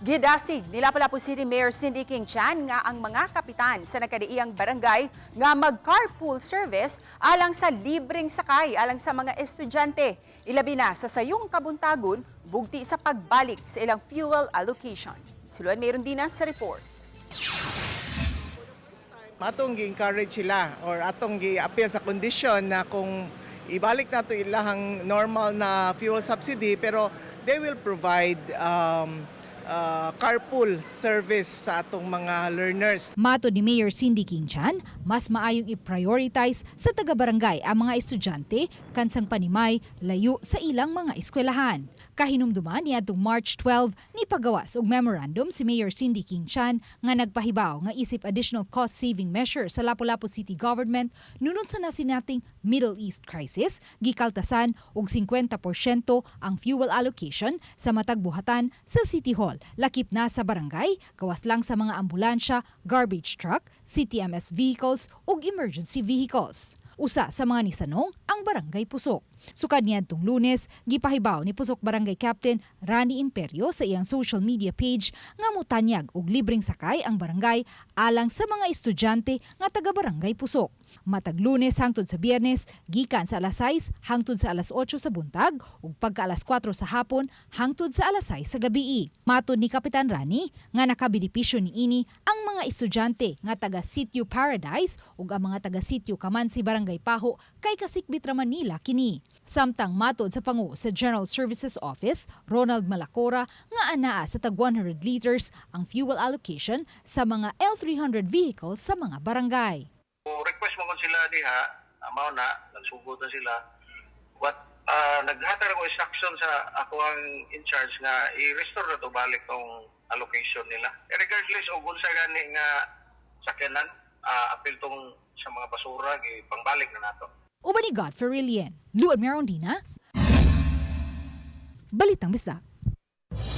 Gidasig nila Lapu-Lapu City Mayor Cindy King Chan nga ang mga kapitan sa nagkadiiyang barangay nga mag-carpool service alang sa libreng sakay alang sa mga estudyante. Ilabi na sa sayong kabuntagon, bugti sa pagbalik sa ilang fuel allocation. Siluan mayroon din sa report. Atong gi-encourage sila or atong gi-appeal sa kondisyon na kung ibalik nato ilahang normal na fuel subsidy pero they will provide carpool service sa atong mga learners. Mato ni Mayor Cindy King Chan, mas maayong i-prioritize sa taga-barangay ang mga estudyante kansang panimay layo sa ilang mga eskwelahan. Kahinumduman ni atong March 12 ni pagawas og memorandum si Mayor Cindy King Chan nga nagpahibaw nga isip additional cost-saving measure sa Lapu-Lapu City Government nunod sa nasinating Middle East crisis, gikaltasan og 50% ang fuel allocation sa matag buhatan sa City Hall. Lakip na sa barangay, gawas lang sa mga ambulansya, garbage truck, CTMS vehicles ug emergency vehicles. Usa sa mga nisanong ang Barangay Pusok. Sukad niadtong Lunes, gipahibaw ni Pusok Barangay Captain Rani Imperio sa iyang social media page nga mutanyag og libreng sakay ang barangay alang sa mga estudyante nga taga Barangay Pusok. Matag Lunes hangtod sa Biyernes, gikan sa alas 6 hangtod sa alas 8 sa buntag ug pagka alas 4 sa hapon hangtod sa alas 6 sa gabii. Matod ni Kapitan Rani nga nakabenepisyo niini ang mga estudyante nga taga Sitio Paradise ug ang mga taga Sitio Kamansi Barangay Paho kay Kasikbit ra Manila kini. Samtang matod sa pangu sa General Services Office, Ronald Malacora, nga anaa sa tag 100 liters ang fuel allocation sa mga L300 vehicles sa mga barangay. Request mo sila diha, mao na nagsugod na sila. But naghatag ko instruction sa ako ang in charge nga i-restore na to balik tong allocation nila. Regardless og unsa gani nga sakyanan, apil tong sa mga basura pangbalik na nato. Uban ni Godfrey Rilien, Luan Merondina, Balitang Bisdak.